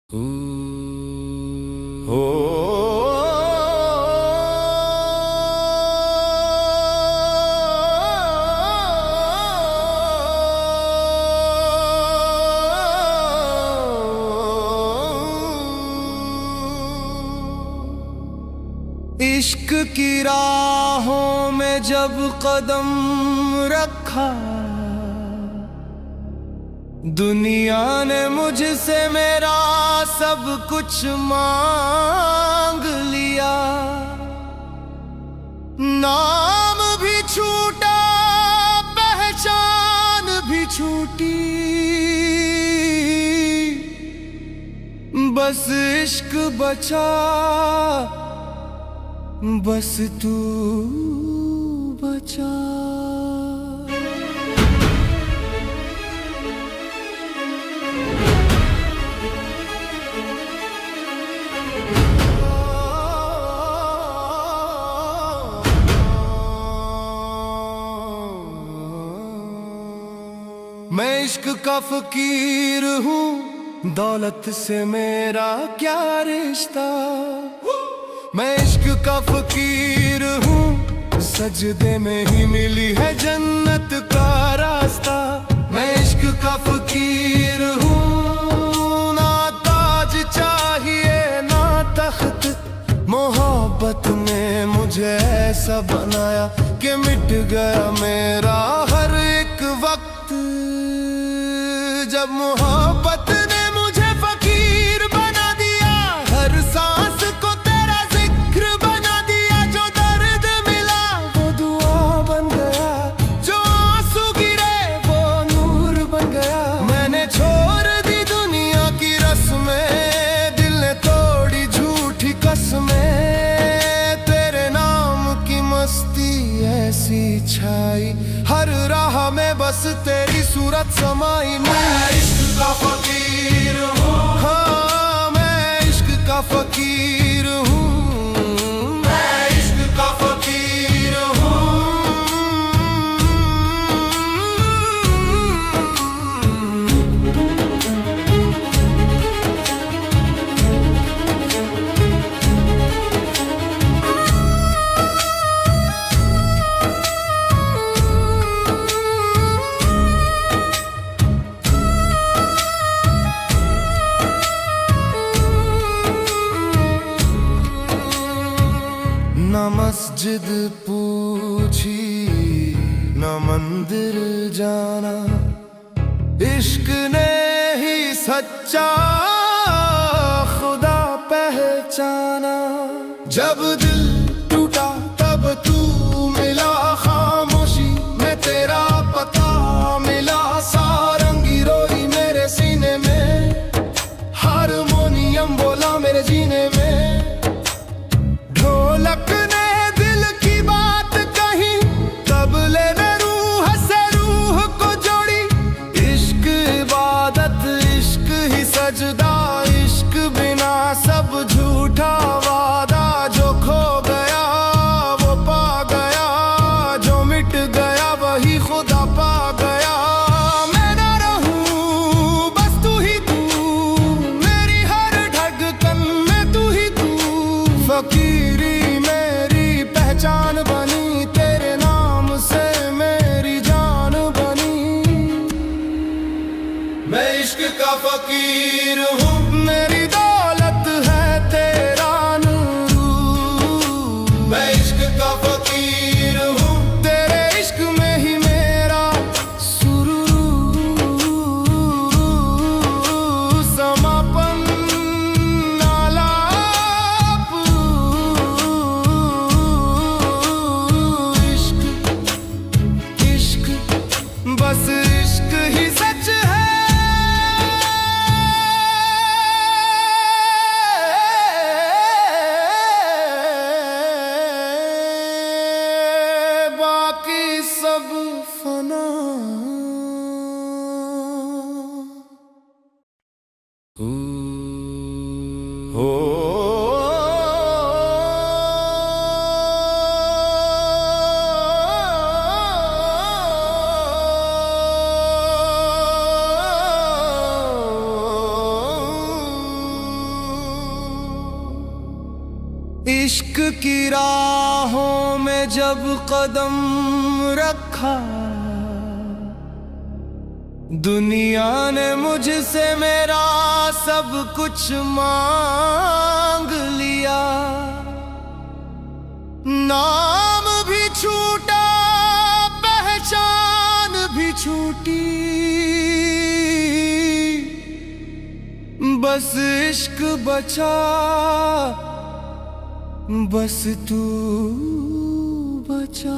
इश्क की राहों में जब कदम रखा, दुनिया ने मुझसे मेरा सब कुछ मांग लिया। नाम भी छूटा, पहचान भी छूटी, बस इश्क बचा, बस तू बचा। मैं इश्क का फकीर हूँ, दौलत से मेरा क्या रिश्ता। मैं इश्क का फकीर हूँ, सजदे में ही मिली है जन्नत का रास्ता। मैं इश्क का फकीर हूँ, ना ताज चाहिए ना तख्त, मोहब्बत ने मुझे ऐसा बनाया कि मिट गया मेरा हर एक वक्त। जब मोहब्बत ने मुझे फकीर बना दिया, हर सांस को तेरा जिक्र बना दिया। जो दर्द मिला वो दुआ बन गया, जो आंसू गिरे वो नूर बन गया। मैंने छोड़ दी दुनिया की रस्में, दिल ने तोड़ी झूठी कसमें। तेरे नाम की मस्ती ऐसी छाई, हर राह में बस तेरी सूरत समाई। मैं इश्क का फकीर हूँ, हाँ मैं इश्क का फकीर हूँ, मैं इश्क का फकीर हूँ। न मस्जिद पूछी न मंदिर जाना, इश्क ने ही सच्चा खुदा पहचाना। जब दिल टूटा तब तू मिला, खामोशी में तेरा पता मिला। सारंगी रोई मेरे सीने में, हारमोनियम बोला मेरे जीने में। ढोलक ने दिल की बात कही, तबले ने रूह से रूह को जोड़ी। इश्क इबादत, इश्क ही सजदा, इश्क बिना सब झूठा वादा। जो खो गया वो पा गया, जो मिट गया वही खुदा पा गया। मैं ना रहूं बस तू ही तू, मेरी हर धड़कन में तू ही तू। फकीरी मेरी पहचान बनी, तेरे नाम से मेरी जान बनी। मैं इश्क का फकीर हूँ, मेरी दौलत है तेरा नूर। मैं इश्क का फकीर हूँ, तेरे इश्क में ही मेरा सुरूर। समापन आलाप, इश्क बस इश्क ही सच है। बाकी सब फना। इश्क की राहों में जब कदम रखा, दुनिया ने मुझसे मेरा सब कुछ मांग लिया। नाम भी छूटा, पहचान भी छूटी, बस इश्क बचा, बस तू बचा।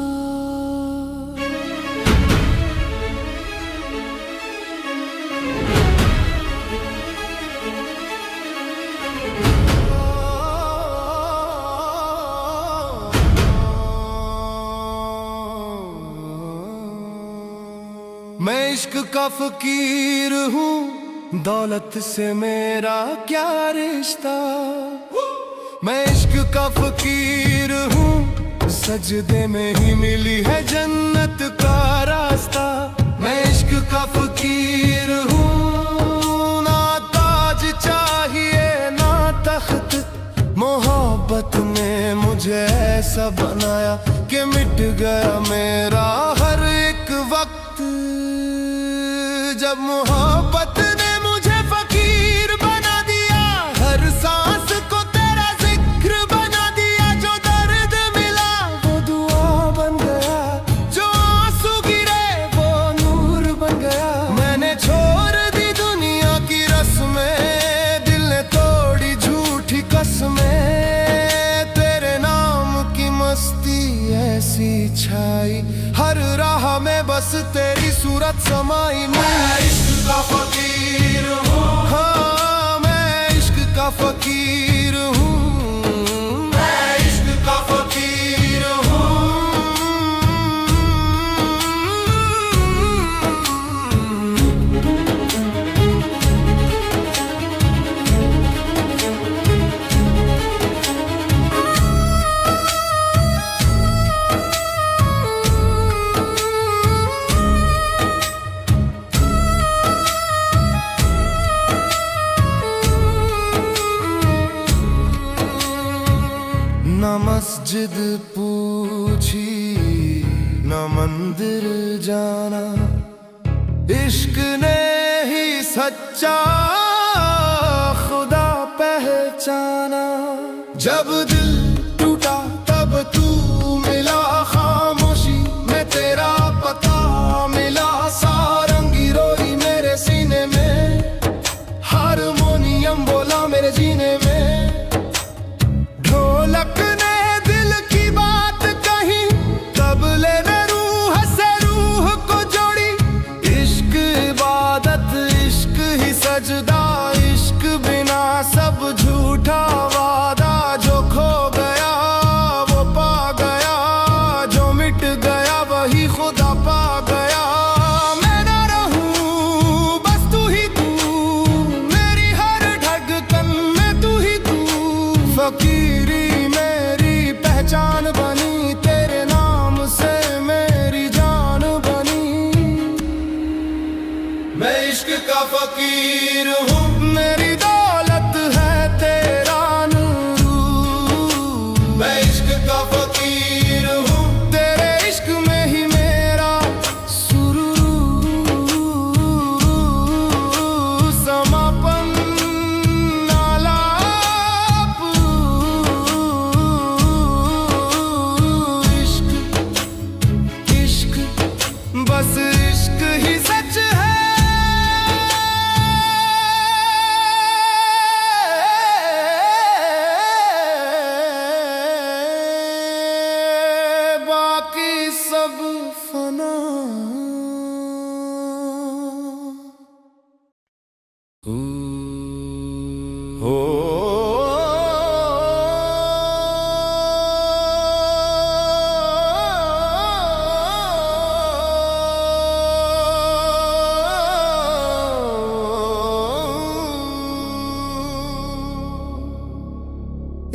मैं इश्क का फकीर हूँ, दौलत से मेरा क्या रिश्ता। मैं इश्क का फकीर हूँ, सजदे में ही मिली है जन्नत का रास्ता। मैं इश्क का फकीर हूँ, ना ताज चाहिए ना तख्त, मोहब्बत ने मुझे ऐसा बनाया कि मिट गया मेरा हर एक वक्त। जब मोहब्बत ने मुझे फकीर बना दिया, हर सांस को तेरा जिक्र बना दिया। जो दर्द मिला वो दुआ बन गया, जो आंसू गिरे वो नूर बन गया। मैंने छोड़ दी दुनिया की रस्में, दिल ने तोड़ी झूठी कसमें। तेरे नाम की मस्ती ऐसी छाई, हर राह में बस तेरी सूरत समाई। मैं इश्क का फकीर हूँ, हाँ मैं इश्क का फकीर हूँ, मैं इश्क का फकीर हूँ। न मस्जिद पूछी न मंदिर जाना, इश्क ने ही सच्चा खुदा पहचाना। जब दिल टूटा तब तू मिला, खामोशी में तेरा पता मिला। सारंगी रोई मेरे सीने में, हारमोनियम बोला मेरे जीने में। ढोलक ने दिल की बात कही, तबले ने रूह से रूह को जोड़ी। इश्क इबादत, इश्क ही सजदा, इश्क बिना सब झूठा वादा। जो खो गया वो पा गया, जो मिट गया वही खुदा पा गया। मैं ना रहूं बस तू ही तू, मेरी हर धड़कन में तू ही तू। फकीरी मेरी पहचान बनी, तेरे नाम से मेरी जान बनी। मैं इश्क का फकीर हूँ, मेरी दौलत है तेरा नूर। मैं इश्क का फकीर हूँ, तेरे इश्क में ही मेरा सुरूर। समापन आलाप, इश्क बस इश्क ही सच है। बाकी सब फना।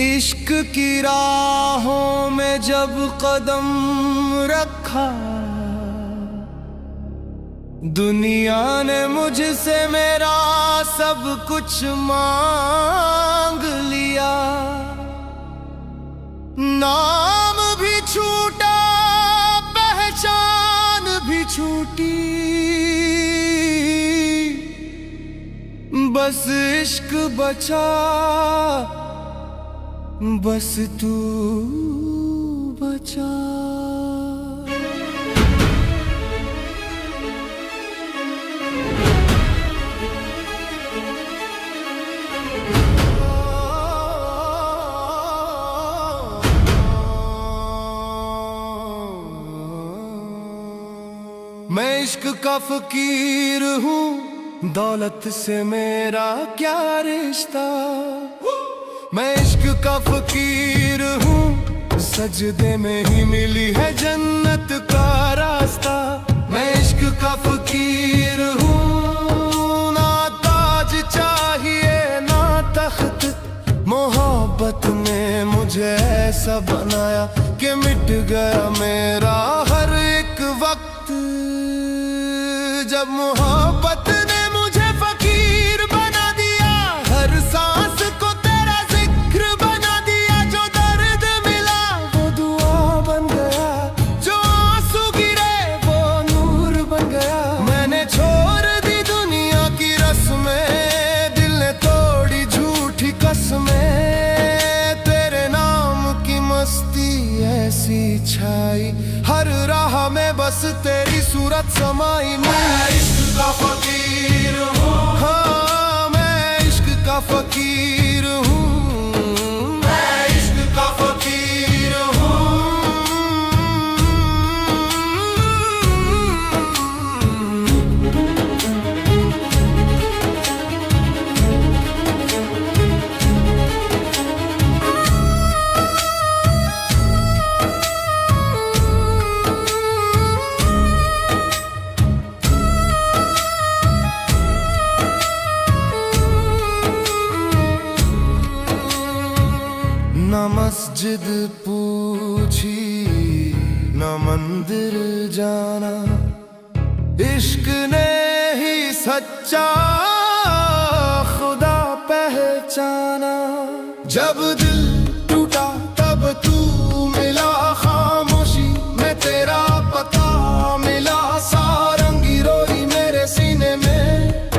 इश्क की राहों में जब कदम रखा, दुनिया ने मुझसे मेरा सब कुछ मांग लिया। नाम भी छूटा, पहचान भी छूटी, बस इश्क बचा, बस तू बचा। मैं इश्क का फकीर हूँ, दौलत से मेरा क्या रिश्ता। मैं इश्क का फकीर हूँ, सजदे में ही मिली है जन्नत का रास्ता। मैं इश्क का फकीर हूँ, ना ताज चाहिए ना तख्त, मोहब्बत ने मुझे ऐसा बनाया कि मिट गया मेरा हर एक वक्त। जब मोहब्बत ने मुझे फकीर बना दिया, हर सांस को तेरा जिक्र बना दिया। जो दर्द मिला वो दुआ बन गया, जो आंसू गिरे वो नूर बन गया। मैंने छोड़ दी दुनिया की रस्में, दिल ने तोड़ी झूठी कसमें। तेरे नाम की मस्ती ऐसी छाई, हर राह में बस तेरी सूरत समाई। मैं इश्क का फकीर हूँ, हाँ मैं इश्क का फकीर हूँ, मैं इश्क का फकीर हूँ। न मस्जिद पूछी न मंदिर जाना, इश्क ने ही सच्चा खुदा पहचाना। जब दिल टूटा तब तू मिला, खामोशी में तेरा पता मिला। सारंगी रोई मेरे सीने में,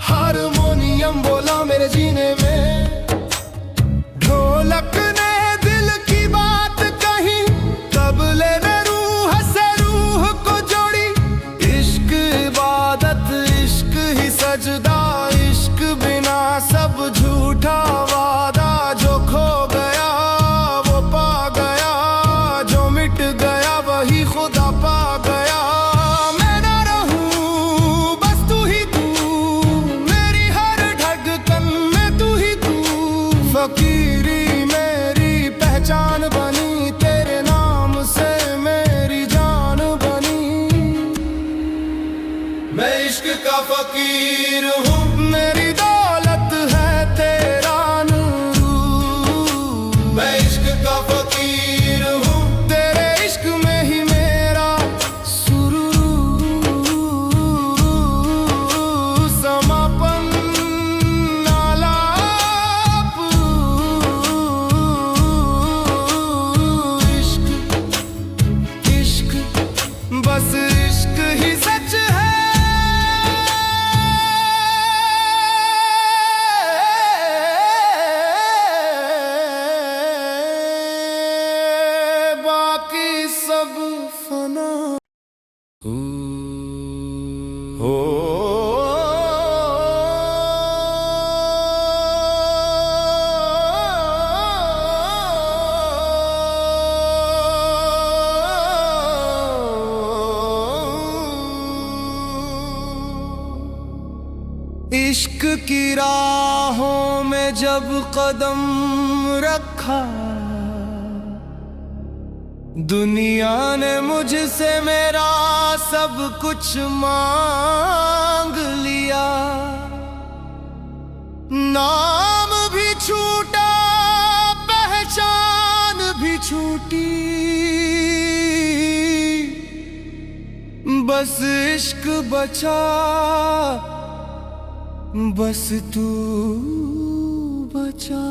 हारमोनियम बोला मेरे जीने में। ढोलक ने दिल की बात कही, तबले ने रूह से रूह को जोड़ी। इश्क इबादत, इश्क ही सजदा, इश्क बिना सब झूठा वादा। जो खो गया वो पा गया, जो मिट गया वही खुदा पा गया। मैं ना रहूं बस तू ही तू, मेरी हर धड़कन में तू ही तू। फकीरी मेरी पहचान बनी, तेरे नाम से मेरी जान बनी। मैं इश्क का फकीर हूँ, मेरी दौलत है तेरा नूर। मैं इश्क का फकीर हूँ, तेरे इश्क में ही मेरा सुरूर। समापन आलाप, इश्क बस इश्क ही सच है। बाकी सब फना हो। इश्क की राहों में जब कदम रखा, दुनिया ने मुझसे मेरा सब कुछ मांग लिया। नाम भी छूटा, पहचान भी छूटी, बस इश्क बचा, बस तू बचा।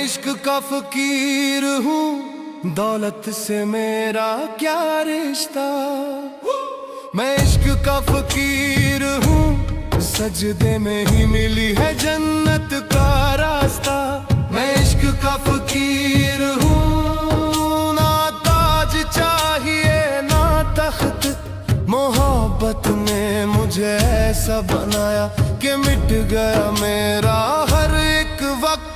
इश्क का फकीर हूँ, दौलत से मेरा क्या रिश्ता। मैं इश्क का फकीर हूँ, सजदे में ही मिली है जन्नत का रास्ता। मैं इश्क का फकीर हूँ, ना ताज चाहिए ना तख्त, मोहब्बत ने मुझे ऐसा बनाया कि मिट गया मेरा हर एक वक्त।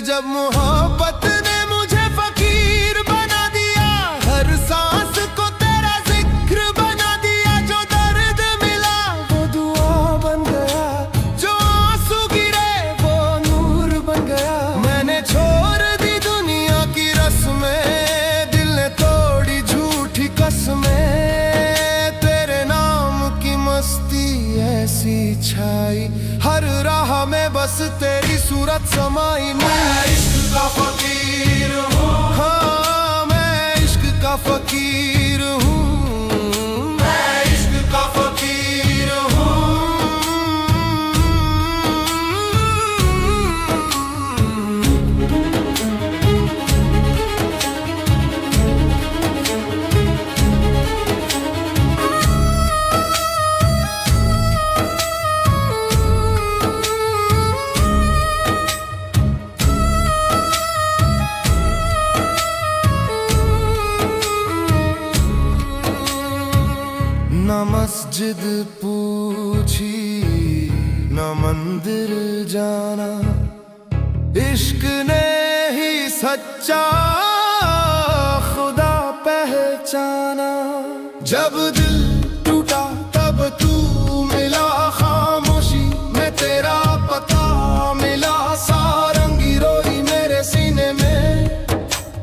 जब मोहब्बत ने मुझे फकीर बना दिया, हर सांस को तेरा जिक्र बना दिया। जो दर्द मिला वो दुआ बन गया, जो आंसू गिरे वो नूर बन गया। मैंने छोड़ दी दुनिया की रस्में, दिल ने तोड़ी झूठी कसमें। तेरे नाम की मस्ती ऐसी छाई, हर राह में बस तेरी सूरत समाई। मैं इश्क का फकीर हूँ, हाँ मैं इश्क का फकीर हूँ, मैं इश्क का फकीर हूँ। न मस्जिद पूछी न मंदिर जाना, इश्क ने ही सच्चा खुदा पहचाना। जब दिल टूटा तब तू मिला, खामोशी में तेरा पता मिला। सारंगी रोई मेरे सीने में,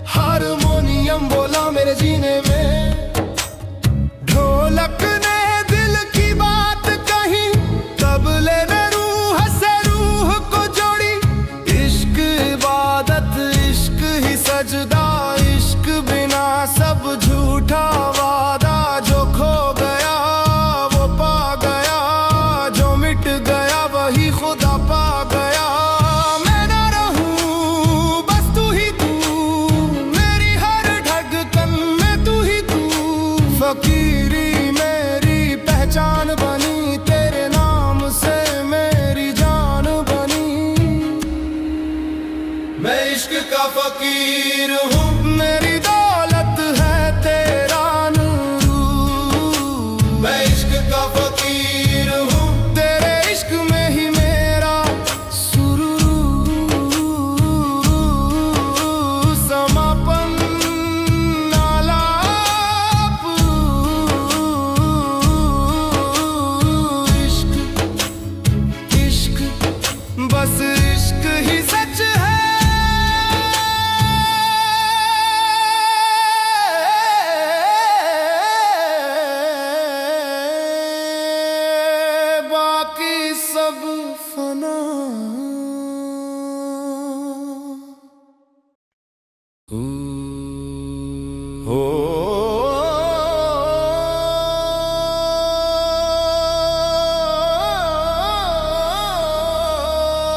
हारमोनियम बोला मेरे जीने में। ढोलक ने दिल की बात कही, तबले ने रूह से रूह को जोड़ी। इश्क इबादत, इश्क ही सजदा, इश्क बिना सब झूठा वादा। जो खो गया वो पा गया, जो मिट गया वही खुदा पा गया। मैं ना रहूं बस तू ही तू, मेरी हर धड़कन में तू ही तू। फकीरी मेरी पहचान बनी, तेरे नाम से मेरी जान बनी। मैं इश्क का फकीर हूँ, मेरी दौलत है तेरा नूर। मैं इश्क का फकीर हूँ, तेरे इश्क में ही मेरा सुरूर। समापन आलाप, इश्क बस इश्क ही सच है। बाकी सब फना।